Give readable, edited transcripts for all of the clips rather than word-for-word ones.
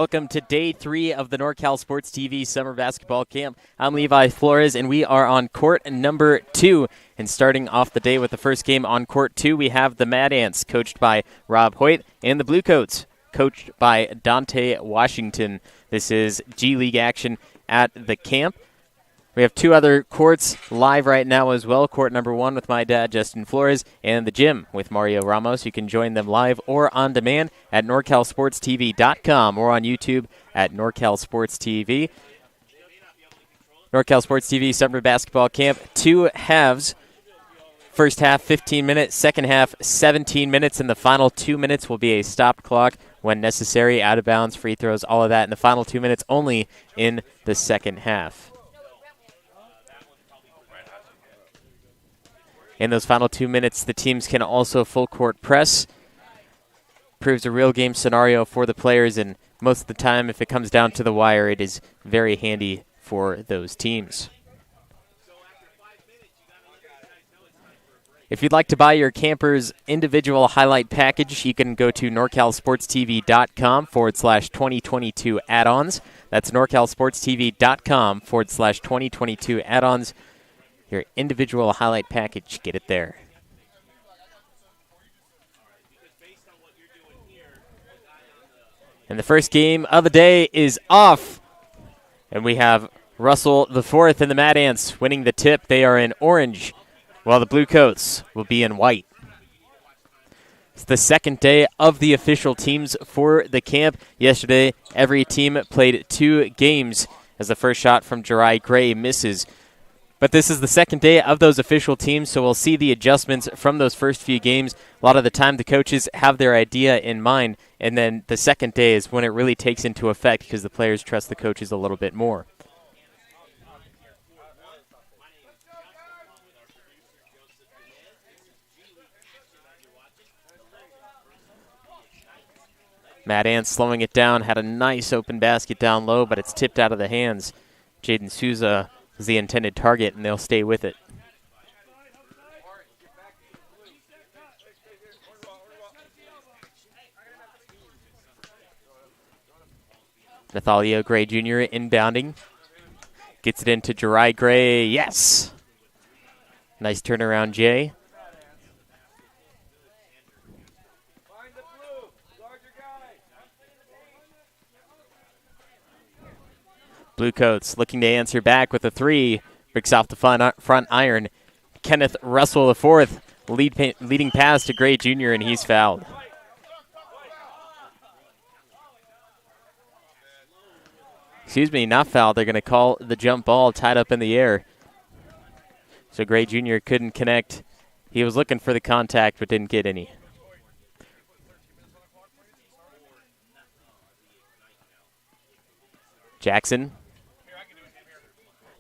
Welcome to day 3 of the NorCal Sports TV Summer Basketball Camp. I'm Levi Flores, and we are on court number 2. And starting off the day with the first game on court 2, we have the Mad Ants, coached by Rob Hoyt, and the Bluecoats, coached by Dante Washington. This is G League action at the camp. We have 2 other courts live right now as well. Court number 1 with my dad, Justin Flores, and the gym with Mario Ramos. You can join them live or on demand at NorCalSportsTV.com or on YouTube at NorCalSportsTV. NorCal Sports TV Summer Basketball Camp, 2 halves. First half, 15 minutes. Second half, 17 minutes. And the final 2 minutes will be a stopped clock when necessary. Out of bounds, free throws, all of that in the final 2 minutes only in the second half. In those final 2 minutes, the teams can also full court press. Proves a real game scenario for the players, and most of the time, if it comes down to the wire, it is very handy for those teams. If you'd like to buy your camper's individual highlight package, you can go to NorCalSportsTV.com/2022 add-ons. That's NorCalSportsTV.com/2022 add-ons. Your individual highlight package, get it there. And the first game of the day is off. And we have Russell the Fourth and the Mad Ants winning the tip. They are in orange, while the Bluecoats will be in white. It's the second day of the official teams for the camp. Yesterday, every team played 2 games as the first shot from Jari Gray misses. But this is the second day of those official teams, so we'll see the adjustments from those first few games. A lot of the time, the coaches have their idea in mind, and then the second day is when it really takes into effect because the players trust the coaches a little bit more. Mad Ants slowing it down, had a nice open basket down low, but it's tipped out of the hands. Jaden Souza is the intended target, and they'll stay with it. Nathalio Gray Jr. inbounding. Gets it into Jari Gray. Yes! Nice turnaround, Jay. Bluecoats looking to answer back with a 3. Breaks off the front iron. Kenneth Russell IV leading pass to Gray Jr., and he's fouled. Excuse me, not fouled. They're going to call the jump ball tied up in the air. So Gray Jr. couldn't connect. He was looking for the contact but didn't get any. Jackson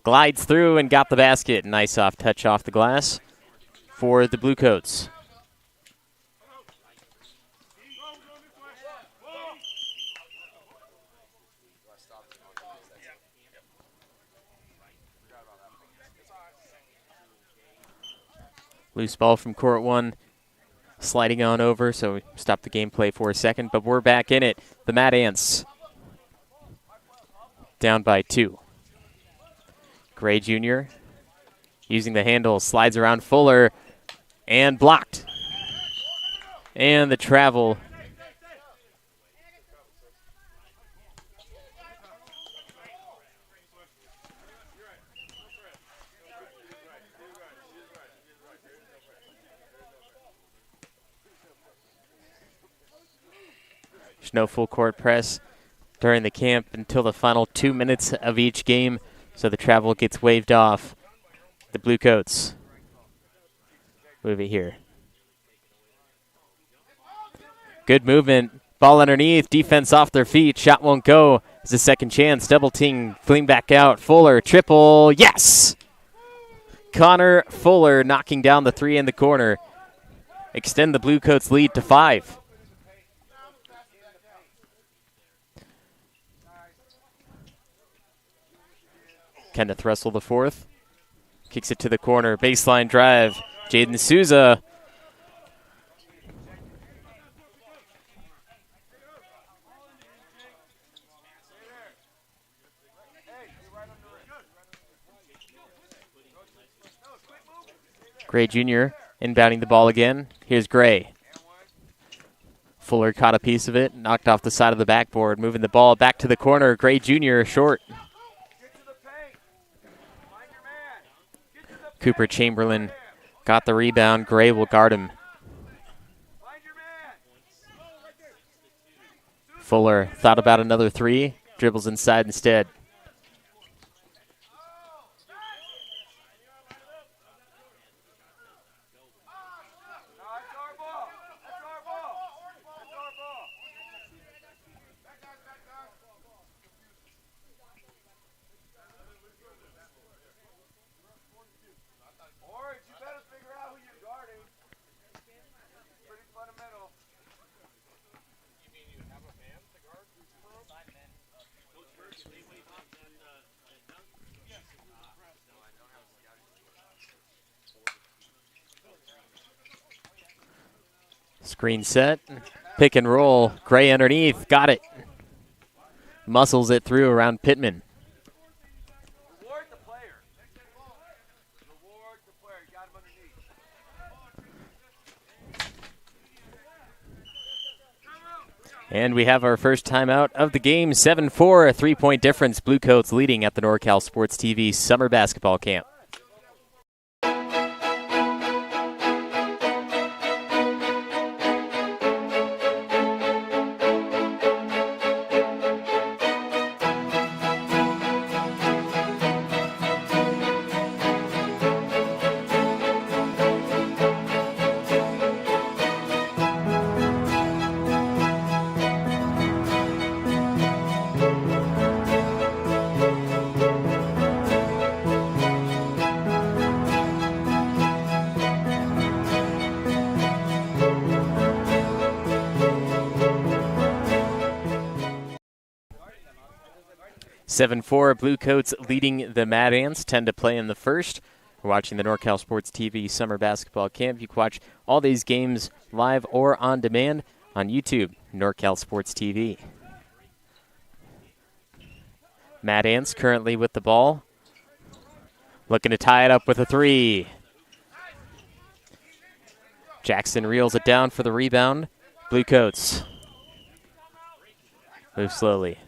glides through and got the basket. Nice off touch off the glass for the Bluecoats. Loose ball from court 1, sliding on over, so we stopped the gameplay for a second, but we're back in it. The Mad Ants down by 2. Gray Jr. using the handle, slides around Fuller, and blocked. And the travel. There's no full court press during the camp until the final 2 minutes of each game, so the travel gets waved off. The Bluecoats move it here. Good movement. Ball underneath. Defense off their feet. Shot won't go. It's a second chance. Double team. Fling back out. Fuller. Triple. Yes! Connor Fuller knocking down the 3 in the corner. Extend the Bluecoats lead to 5. Kenneth Russell IV kicks it to the corner. Baseline drive. Jaden Souza. Gray Jr. inbounding the ball again. Here's Gray. Fuller caught a piece of it, knocked off the side of the backboard, moving the ball back to the corner. Gray Jr. short. Cooper Chamberlain got the rebound. Gray will guard him. Fuller thought about another three, dribbles inside instead. Screen set, pick and roll. Gray underneath, got it. Muscles it through around Pittman. Reward the player. Reward the player. You got him underneath. And we have our first timeout of the game. 7-4, a 3-point difference. Bluecoats leading at the NorCal Sports TV Summer Basketball Camp. (7-4), Bluecoats leading the Mad Ants, 10 to play in the first. We're watching the NorCal Sports TV Summer Basketball Camp. You can watch all these games live or on demand on YouTube, NorCal Sports TV. Mad Ants currently with the ball, looking to tie it up with a three. Jackson reels it down for the rebound. Bluecoats move slowly.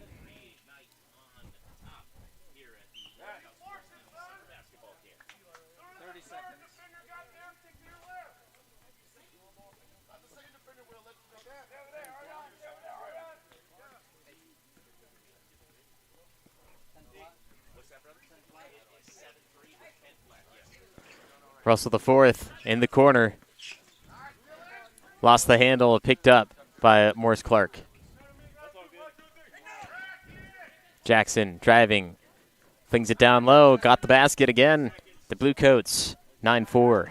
Russell the fourth in the corner. Lost the handle, picked up by Morris Clark. Jackson driving, flings it down low, got the basket again. The Bluecoats, 9-4.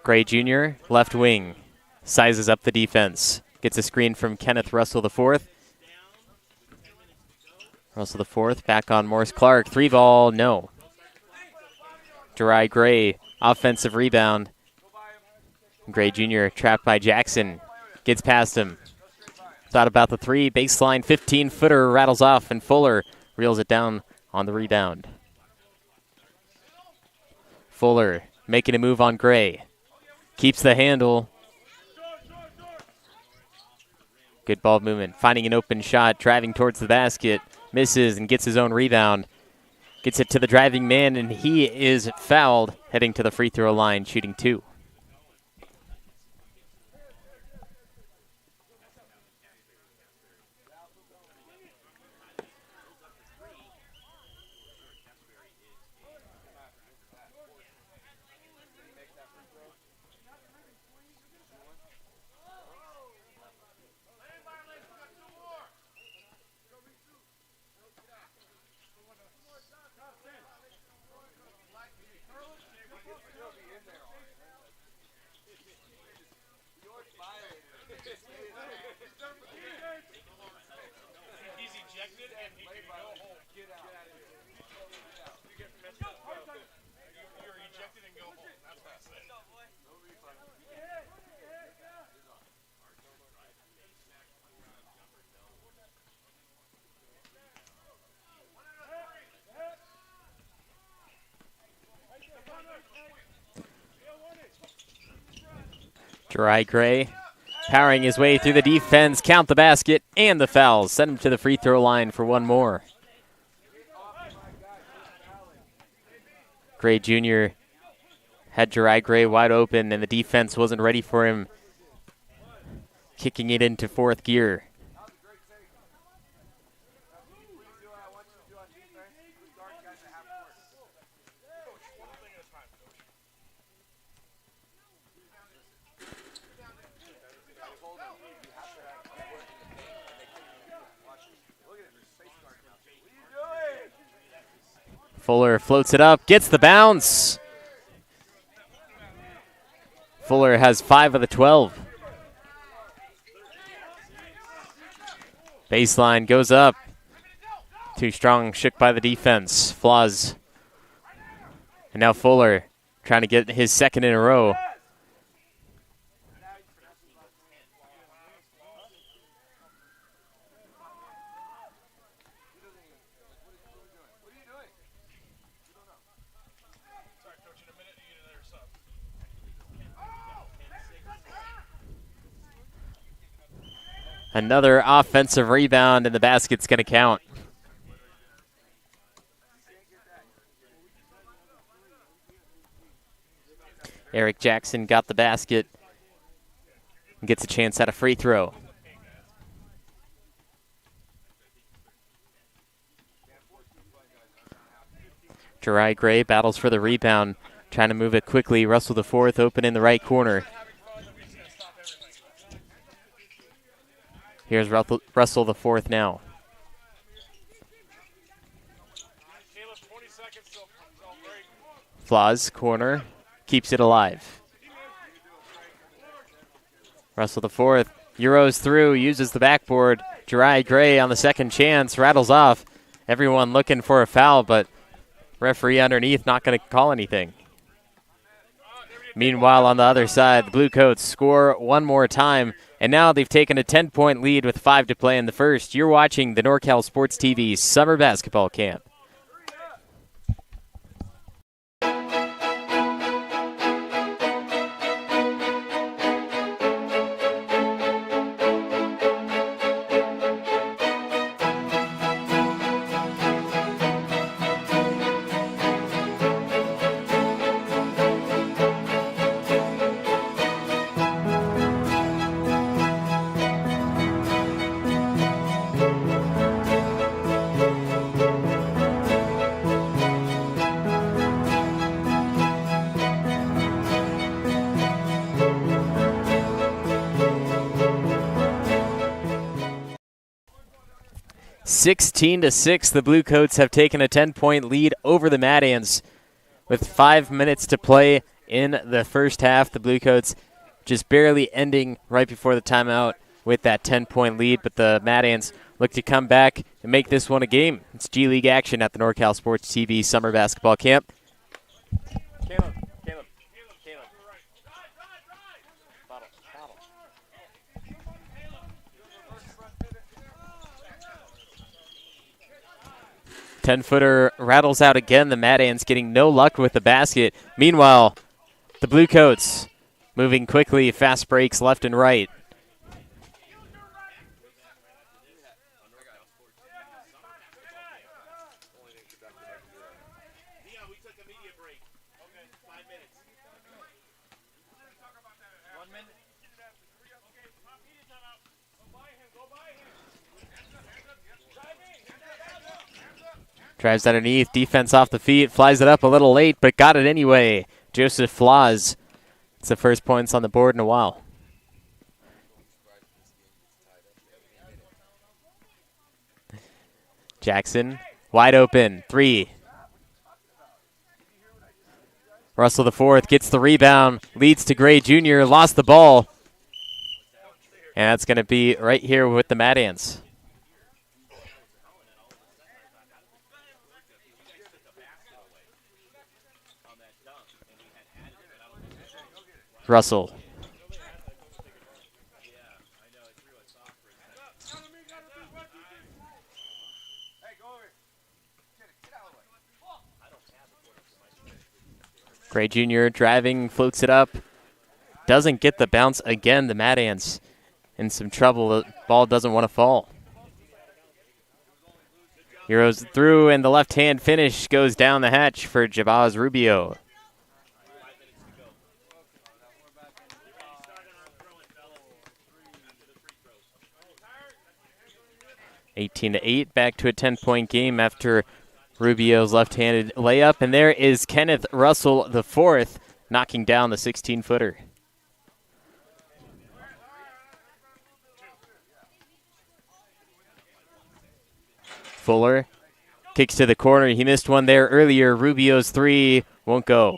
Gray Jr., left wing, sizes up the defense. Gets a screen from Kenneth Russell the fourth. Russell the fourth, back on Morris Clark. Three ball, no. Jari Gray, offensive rebound. Gray Jr. trapped by Jackson. Gets past him. Thought about the three. Baseline 15-footer rattles off, and Fuller reels it down on the rebound. Fuller making a move on Gray. Keeps the handle. Good ball movement. Finding an open shot. Driving towards the basket. Misses and gets his own rebound. Gets it to the driving man, and he is fouled, heading to the free throw line, shooting two. Jari Gray powering his way through the defense, count the basket and the fouls. Send him to the free throw line for one more. Gray Jr. had Jari Gray wide open, and the defense wasn't ready for him, kicking it into fourth gear. Fuller floats it up, gets the bounce. Fuller has 5 of the 12. Baseline goes up. Too strong, shook by the defense. Flaws. And now Fuller trying to get his second in a row. Another offensive rebound, and the basket's going to count. Eric Jackson got the basket and gets a chance at a free throw. Jari Gray battles for the rebound, trying to move it quickly. Russell the fourth open in the right corner. Here's Russell the fourth now. Flaws, corner, keeps it alive. Russell the fourth, Euros through, uses the backboard. Jari Gray on the second chance, rattles off. Everyone looking for a foul, but referee underneath not going to call anything. Meanwhile, on the other side, the Blue Coats score one more time, and now they've taken a 10-point lead with 5 to play in the first. You're watching the NorCal Sports TV Summer Basketball Camp. (16 to 6), the Blue Coats have taken a 10-point lead over the Mad Ants with 5 minutes to play in the first half. The Blue Coats just barely ending right before the timeout with that 10-point lead, but the Mad Ants look to come back and make this one a game. It's G League action at the NorCal Sports TV Summer Basketball Camp. Caleb. 10-footer rattles out again. The Mad Ants getting no luck with the basket. Meanwhile, the Blue Coats moving quickly, fast breaks left and right. Drives underneath, defense off the feet, flies it up a little late, but got it anyway. Joseph Flaws. It's the first points on the board in a while. Jackson, wide open, 3. Russell the fourth gets the rebound, leads to Gray Jr., lost the ball. And that's going to be right here with the Mad Ants. Russell. Gray Jr. driving, floats it up. doesn't get the bounce again. The Mad Ants in some trouble. The ball doesn't want to fall. Heroes through, and the left-hand finish goes down the hatch for Jabaz Rubio. 18-8, back to a 10-point game after Rubio's left-handed layup. And there is Kenneth Russell, the fourth, knocking down the 16-footer. Fuller kicks to the corner. He missed one there earlier. Rubio's three won't go.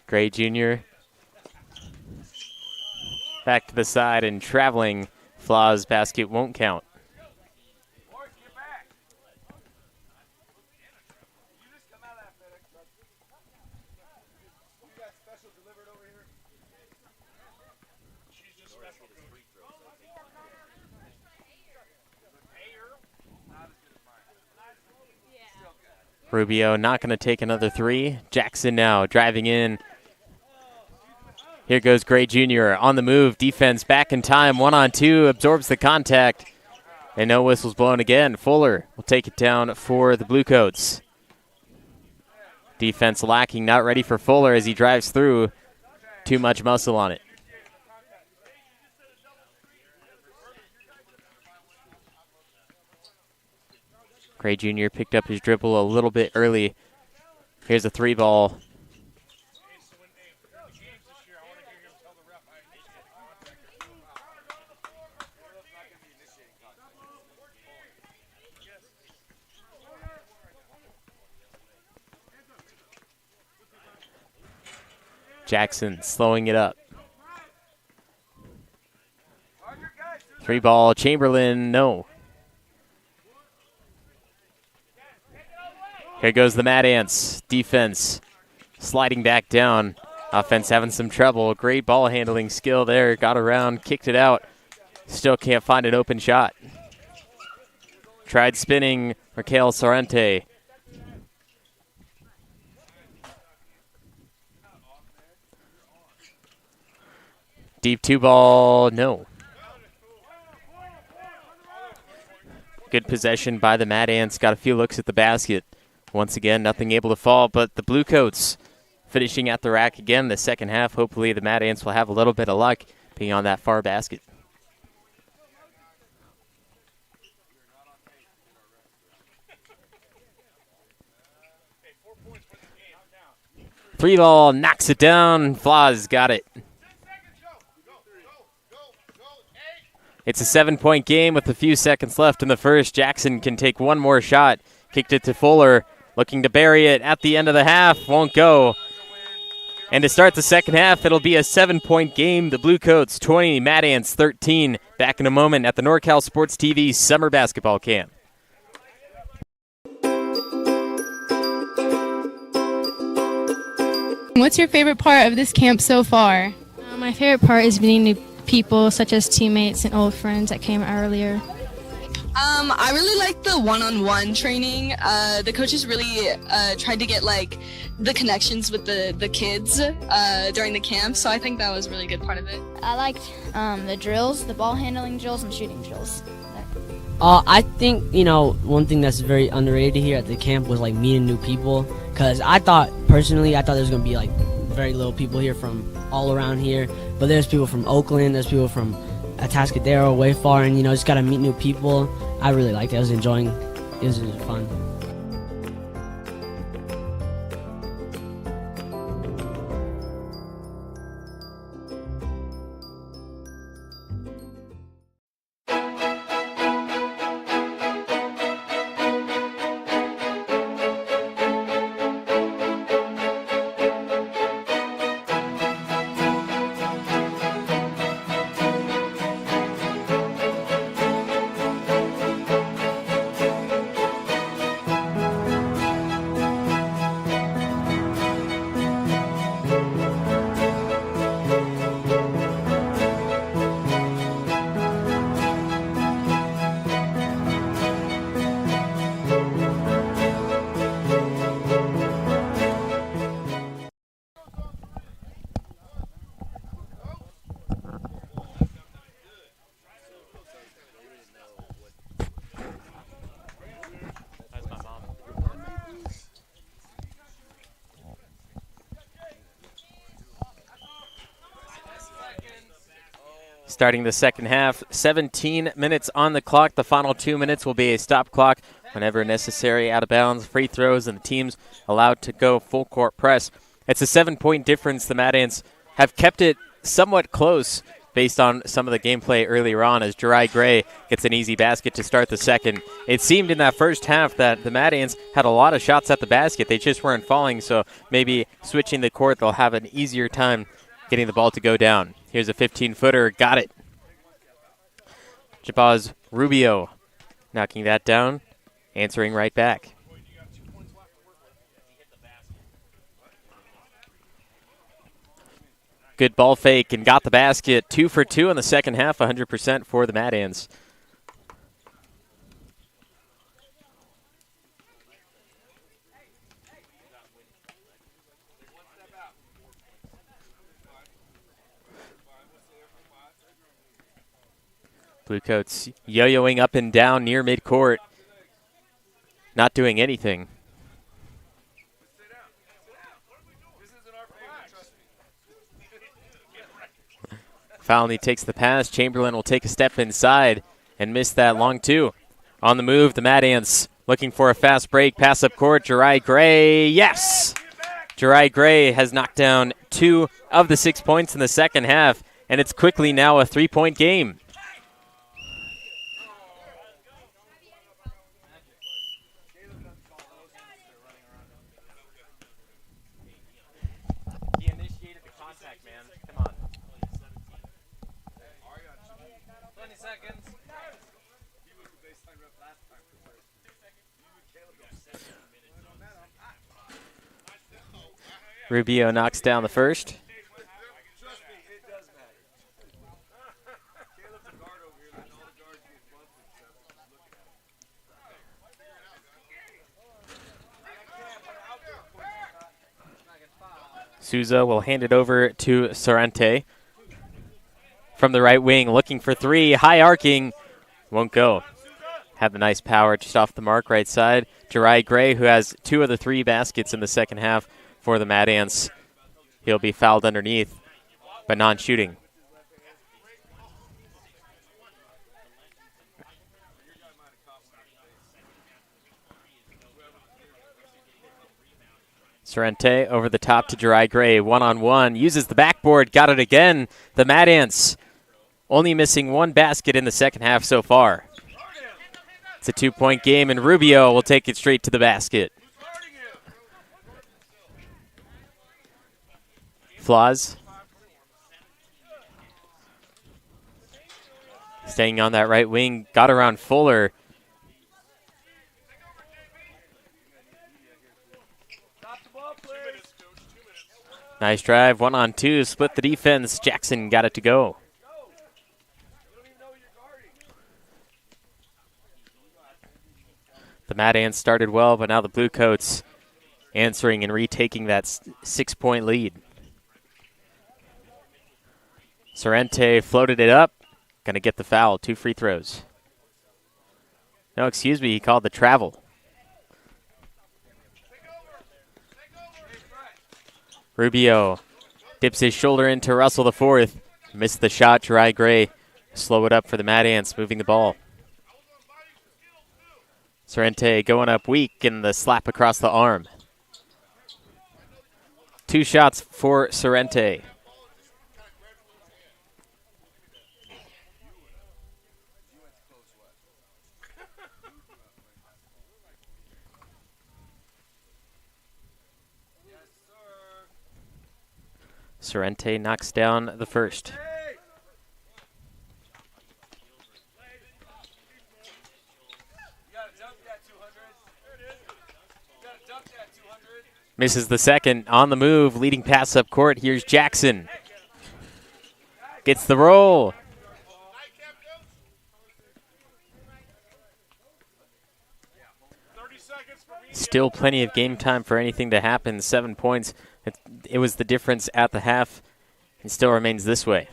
Gray Jr. back to the side and traveling. Flaw's basket won't count. Rubio not going to take another three. Jackson now driving in. Here goes Gray Jr. on the move. Defense back in time. 1-on-2. Absorbs the contact. And no whistles blown again. Fuller will take it down for the Bluecoats. Defense lacking. Not ready for Fuller as he drives through. Too much muscle on it. Gray Jr. picked up his dribble a little bit early. Here's a three ball. Jackson slowing it up. Three ball, Chamberlain, no. Here goes the Mad Ants. Defense sliding back down. Offense having some trouble. Great ball handling skill there. Got around, kicked it out. Still can't find an open shot. Tried spinning Raquel Sorrente. Deep two ball, no. Good possession by the Mad Ants. Got a few looks at the basket. Once again, nothing able to fall, but the Bluecoats finishing at the rack again the second half. Hopefully the Mad Ants will have a little bit of luck being on that far basket. Three ball, knocks it down. Flaws got it. It's a 7-point game with a few seconds left in the first. Jackson can take one more shot. Kicked it to Fuller, looking to bury it at the end of the half. Won't go. And to start the second half, it'll be a 7-point game. The Bluecoats 20, Mad Ants 13. Back in a moment at the NorCal Sports TV Summer Basketball Camp. What's your favorite part of this camp so far? My favorite part is meeting new people, such as teammates and old friends that came earlier. I really like the one-on-one training. The coaches really tried to get like the connections with the kids during the camp, so I think that was a really good part of it. I liked the drills, the ball handling drills and shooting drills. I think, one thing that's very underrated here at the camp was like meeting new people, because I thought personally there was going to be like very little people here from all around here, but there's people from Oakland, there's people from Atascadero, way far, and just got to meet new people. I really liked it. I was enjoying it. It was fun. Starting the second half, 17 minutes on the clock. The final 2 minutes will be a stop clock whenever necessary, out of bounds, free throws, and the teams allowed to go full court press. It's a 7-point difference. The Mad Ants have kept it somewhat close based on some of the gameplay earlier on as Jari Gray gets an easy basket to start the second. It seemed in that first half that the Mad Ants had a lot of shots at the basket. They just weren't falling, so maybe switching the court, they'll have an easier time getting the ball to go down. Here's a 15-footer. Got it. Jabaz Rubio knocking that down, answering right back. Good ball fake and got the basket. 2 for 2 in the second half, 100% for the Mad Ants. Bluecoats yo-yoing up and down near midcourt, not doing anything. Falney takes the pass. Chamberlain will take a step inside and miss that long two. On the move, the Mad Ants looking for a fast break. Pass up court. Jari Gray. Yes! Jari Gray has knocked down 2 of the 6 points in the second half, and it's quickly now a 3-point game. Rubio knocks down the first. Souza will hand it over to Sorrente. From the right wing, looking for 3, high arcing, won't go. Had the nice power just off the mark, right side. Jari Gray, who has 2 of the 3 baskets in the second half for the Mad Ants. He'll be fouled underneath, but non-shooting. Sorrente over the top to Jari Gray, one-on-one, uses the backboard, got it again. The Mad Ants only missing 1 basket in the second half so far. It's a 2-point game, and Rubio will take it straight to the basket. Flaws. Staying on that right wing, got around Fuller. Nice drive, 1-on-2, split the defense. Jackson got it to go. The Mad Ants started well, but now the Bluecoats answering and retaking that 6-point lead. Sorrente floated it up. Going to get the foul. 2 free throws. No, excuse me. He called the travel. Rubio dips his shoulder into Russell the fourth. Missed the shot. Jari Gray slow it up for the Mad Ants, moving the ball. Sorrente going up weak and the slap across the arm. 2 shots for Sorrente. Sorrente knocks down the first. Misses the second. On the move, leading pass up court. Here's Jackson. Gets the roll. Still plenty of game time for anything to happen. 7 points. It was the difference at the half. It still remains this way.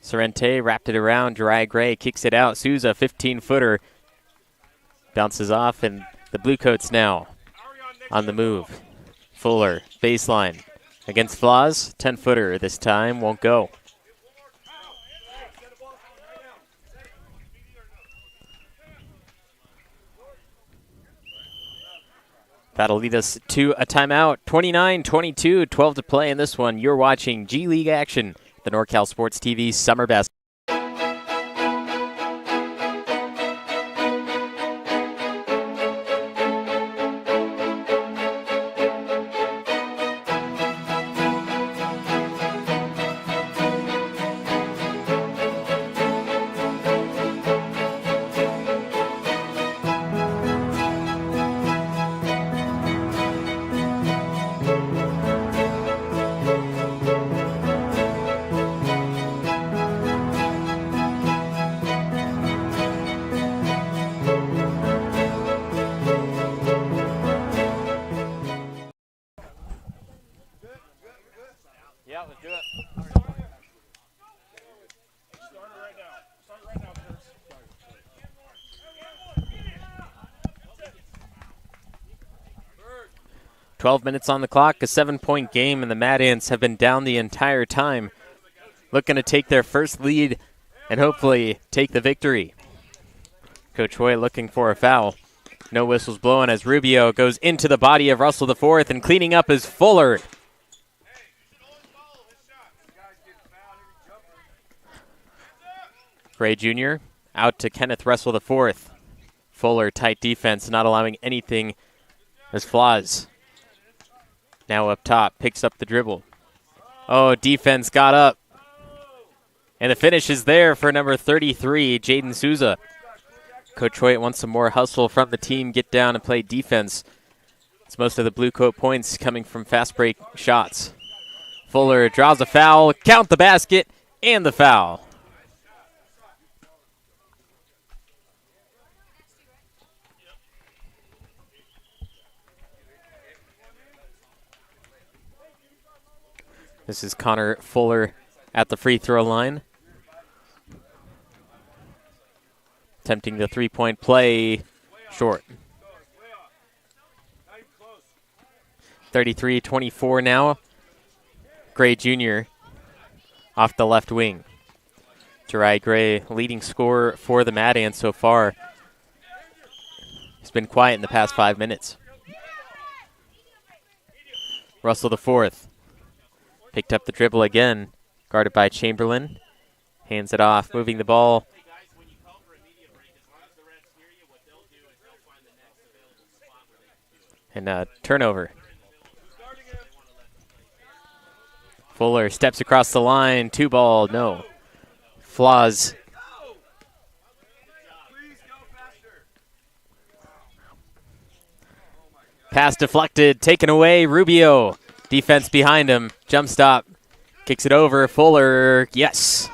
Sorrente wrapped it around. Jari Gray kicks it out. Souza, 15-footer. Bounces off, and the Bluecoats now on the move. Fuller, baseline. Against Flaws, 10-footer this time. Won't go. That'll lead us to a timeout. 29-22, 12 to play in this one. You're watching G League action, the NorCal Sports TV Summer Basketball. Yeah, let's do it. 12 minutes on the clock, a 7-point game, and the Mad Ants have been down the entire time, looking to take their first lead and hopefully take the victory. Coach Hoy looking for a foul. No whistles blowing as Rubio goes into the body of Russell IV, and cleaning up is Fuller. Gray Jr. out to Kenneth Russell IV. Fuller, tight defense, not allowing anything as flaws. Now up top, picks up the dribble. Oh, defense got up. And the finish is there for number 33, Jaden Souza. Coach Hoyt wants some more hustle from the team, get down and play defense. It's most of the blue coat points coming from fast break shots. Fuller draws a foul, count the basket, and the foul. This is Connor Fuller at the free throw line. Attempting the three-point play, short. 33-24 now. Gray Jr. off the left wing. Jeriah Gray, leading scorer for the Mad Ants so far. He's been quiet in the past 5 minutes. Russell IV. Picked up the dribble again, guarded by Chamberlain. Hands it off, moving the ball. And a turnover. Fuller steps across the line, 2-ball, no. Flaws. Pass deflected, taken away, Rubio. Defense behind him. Jump stop. Kicks it over. Fuller. Yes.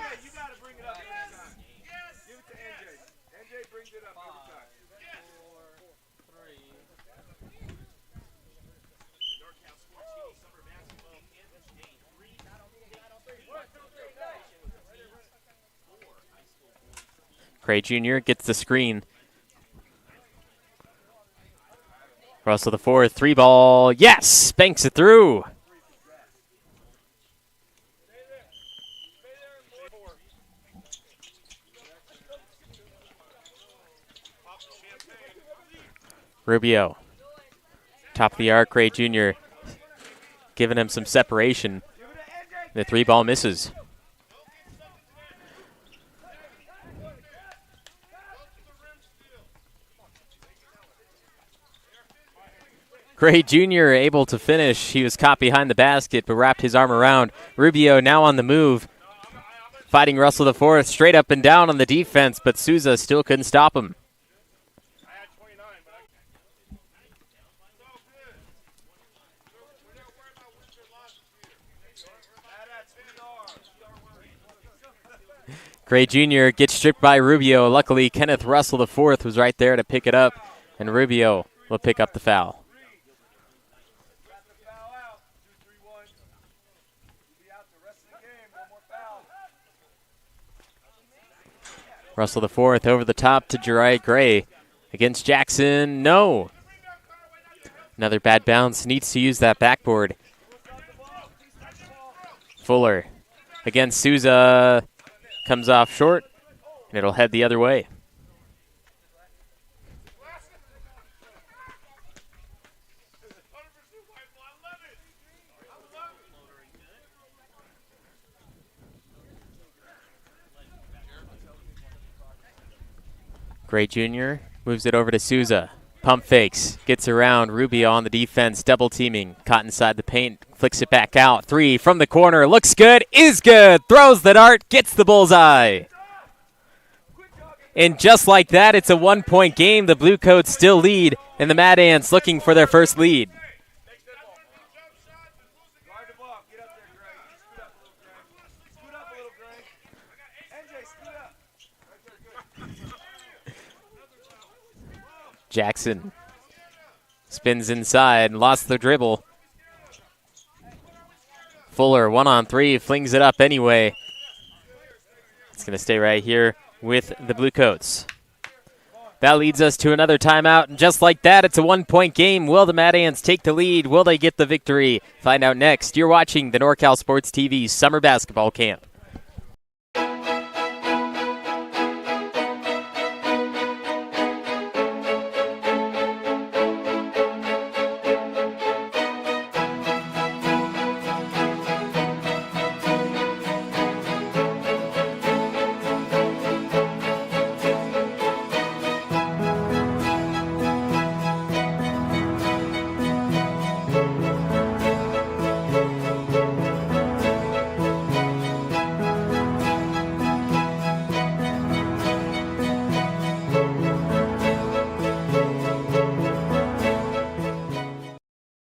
Gray Jr. gets the screen. Russell IV, 3-ball, yes! Banks it through. Rubio, top of the arc, Gray Jr. giving him some separation. The 3-ball misses. Gray Jr. able to finish. He was caught behind the basket, but wrapped his arm around. Rubio now on the move. Fighting Russell IV straight up and down on the defense, but Souza still couldn't stop him. Gray Jr. gets stripped by Rubio. Luckily, Kenneth Russell IV was right there to pick it up, and Rubio will pick up the foul. Russell IV over the top to Jeriah Gray. Against Jackson, no. Another bad bounce, needs to use that backboard. Fuller against Souza, comes off short, and it'll head the other way. Gray Jr. moves it over to Souza. Pump fakes, gets around. Rubio on the defense, double teaming. Caught inside the paint, flicks it back out. 3 from the corner, looks good, is good. Throws the dart, gets the bullseye. And just like that, it's a 1-point game. The Bluecoats still lead, and the Mad Ants looking for their first lead. Guard the ball. Get up there, Greg. Scoot up a little, Greg. Scoot up a little, Greg. NJ, scoot up. Right there, good. Jackson spins inside, lost the dribble. Fuller, 1-on-3, flings it up anyway. It's going to stay right here with the Bluecoats. That leads us to another timeout, and just like that, it's a 1-point game. Will the Mad Ants take the lead? Will they get the victory? Find out next. You're watching the NorCal Sports TV Summer Basketball Camp.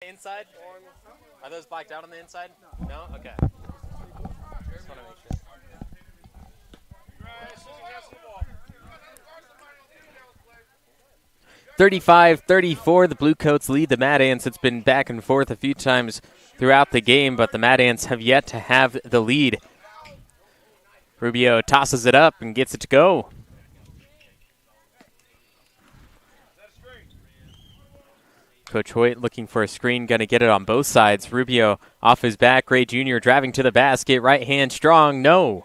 Inside? Are those blacked out on the inside? No? Okay. Just want to make sure. 35-34, the Bluecoats lead the Mad Ants. It's been back and forth a few times throughout the game, but the Mad Ants have yet to have the lead. Rubio tosses it up and gets it to go. Coach Hoyt looking for a screen, going to get it on both sides. Rubio off his back. Gray Jr. driving to the basket. Right hand strong. No.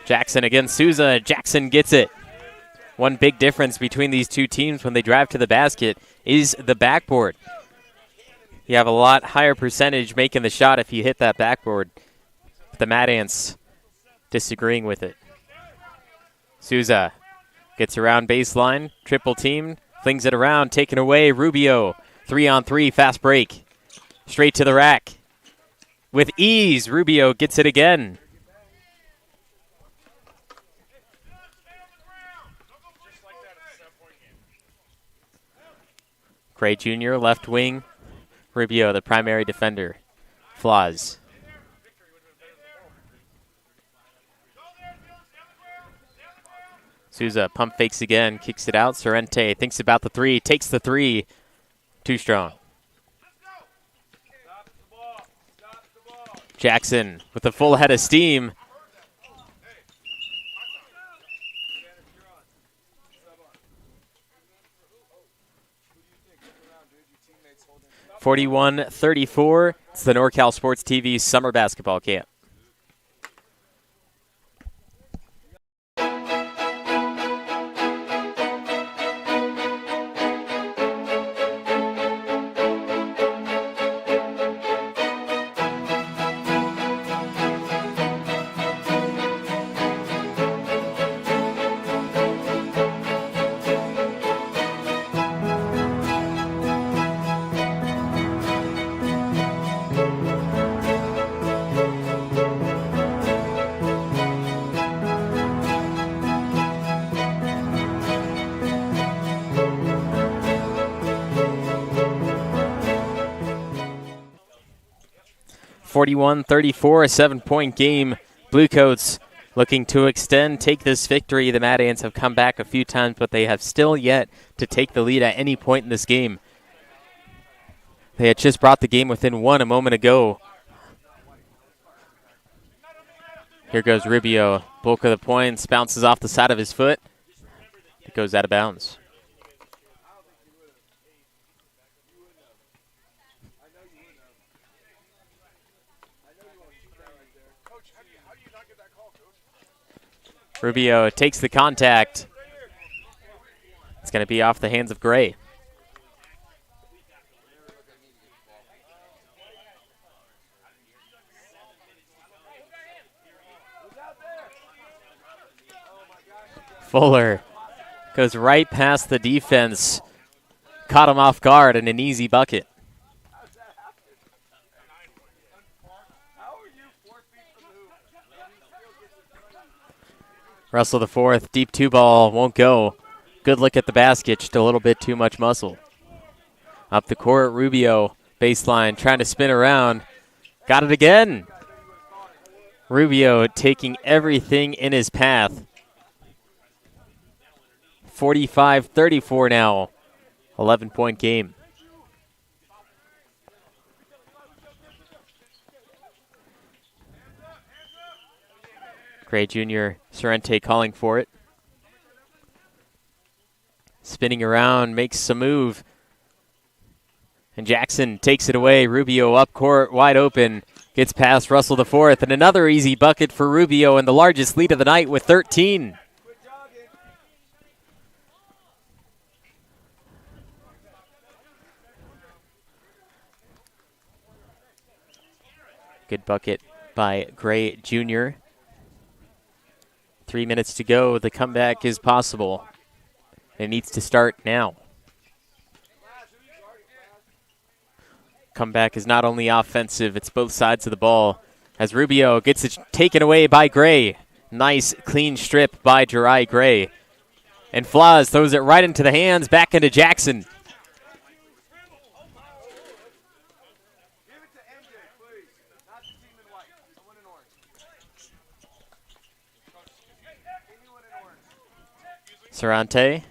Jackson against Souza. Jackson gets it. One big difference between these two teams when they drive to the basket is the backboard. You have a lot higher percentage making the shot if you hit that backboard. The Mad Ants disagreeing with it. Souza gets around baseline, triple team, flings it around, taken away. Rubio, 3-on-3, fast break. Straight to the rack. With ease, Rubio gets it again. Gray Jr., left wing. Rubio, the primary defender. Flaws. Souza pump fakes again, kicks it out. Sorrente thinks about the three, takes the three. Too strong. Jackson with a full head of steam. (41-34). It's the NorCal Sports TV Summer Basketball Camp. (41-34), a 7-point game. Bluecoats looking to extend, take this victory. The Mad Ants have come back a few times, but they have still yet to take the lead at any point in this game. They had just brought the game within one a moment ago. Here goes Rubio. Bulk of the points, bounces off the side of his foot. It goes out of bounds. Rubio takes the contact. It's going to be off the hands of Gray. Fuller goes right past the defense. Caught him off guard and an easy bucket. Russell the fourth, deep two ball, won't go. Good look at the basket, just a little bit too much muscle. Up the court, Rubio, baseline, trying to spin around. Got it again. Rubio taking everything in his path. 45-34 now. 11-point game. Gray Jr., Sorrente calling for it. Spinning around, makes a move. And Jackson takes it away. Rubio up court, wide open. Gets past Russell the fourth. And another easy bucket for Rubio and the largest lead of the night with 13. Good bucket by Gray Jr. 3 minutes to go. The comeback is possible. It needs to start now. Comeback is not only offensive, it's both sides of the ball. As Rubio gets it taken away by Gray. Nice clean strip by Jari Gray. And Flaz throws it right into the hands, back into Jackson. Sorrente.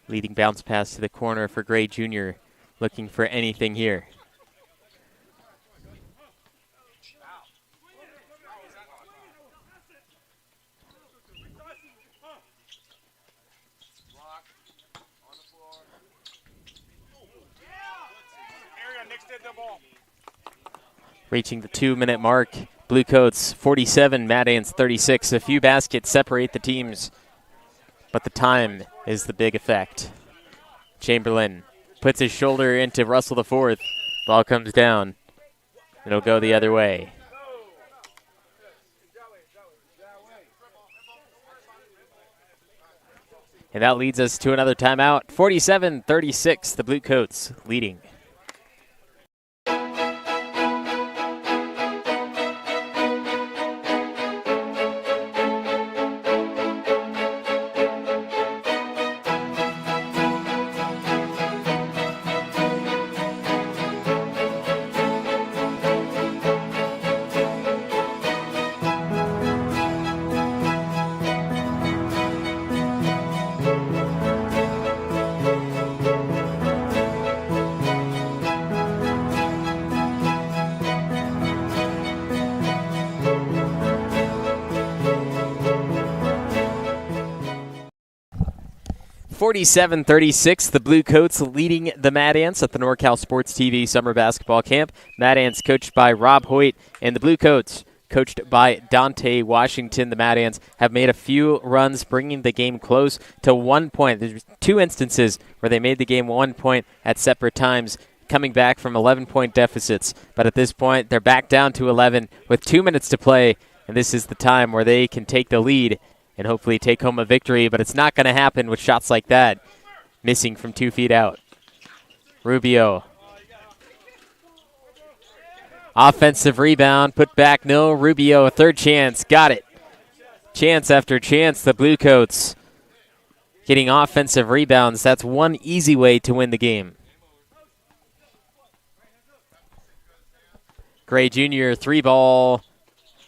Leading bounce pass to the corner for Gray Jr. Looking for anything here. Reaching the 2-minute mark. Blue Coats 47, Mad Ants 36. A few baskets separate the teams, but the time is the big effect. Chamberlain puts his shoulder into Russell the fourth. Ball comes down. It'll go the other way. And that leads us to another timeout. 47-36, the Blue Coats leading. 47-36, the Blue Coats leading the Mad Ants at the NorCal Sports TV Summer Basketball Camp. Mad Ants coached by Rob Hoyt, and the Blue Coats coached by Dante Washington. The Mad Ants have made a few runs, bringing the game close to 1 point. There's two instances where they made the game 1 point at separate times, coming back from 11-point deficits. But at this point, they're back down to 11 with 2 minutes to play, and this is the time where they can take the lead and hopefully take home a victory, but it's not going to happen with shots like that, missing from 2 feet out. Rubio. Offensive rebound, put back, no. Rubio, a third chance, got it. Chance after chance, the Blue Coats getting offensive rebounds. That's one easy way to win the game. Gray Jr., 3-ball.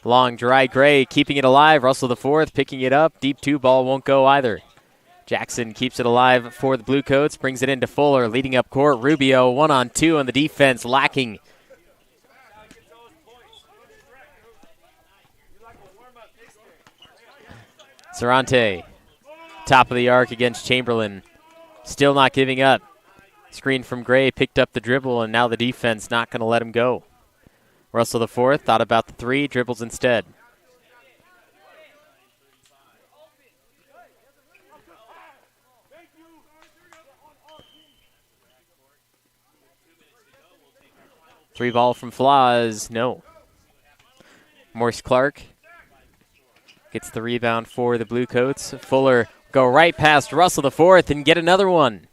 Long, Jari Gray keeping it alive. Russell the fourth picking it up. Deep 2-ball won't go either. Jackson keeps it alive for the Blue Coats. Brings it into Fuller, leading up court. Rubio 1-on-2 on the defense, lacking. Sorrente, top of the arc against Chamberlain. Still not giving up. Screen from Gray, picked up the dribble, and now the defense not going to let him go. Russell the fourth thought about the three, dribbles instead. Three ball from Flaz, no. Morse Clark gets the rebound for the Blue Coats. Fuller go right past Russell the fourth and get another one.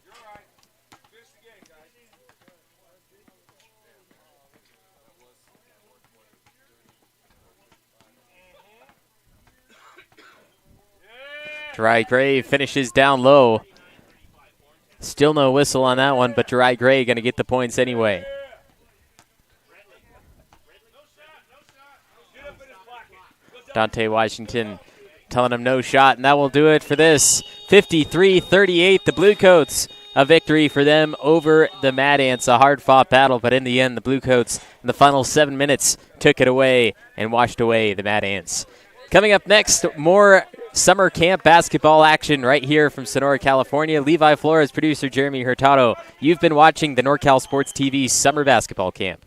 Dry Gray finishes down low. Still no whistle on that one, but Dry Gray going to get the points anyway. Dante Washington telling him no shot, and that will do it for this. 53-38, the Blue Coats, a victory for them over the Mad Ants. A hard-fought battle, but in the end, the Blue Coats in the final 7 minutes took it away and washed away the Mad Ants. Coming up next, more summer camp basketball action right here from Sonora, California. Levi Flores, producer Jeremy Hurtado. You've been watching the NorCal Sports TV Summer Basketball Camp.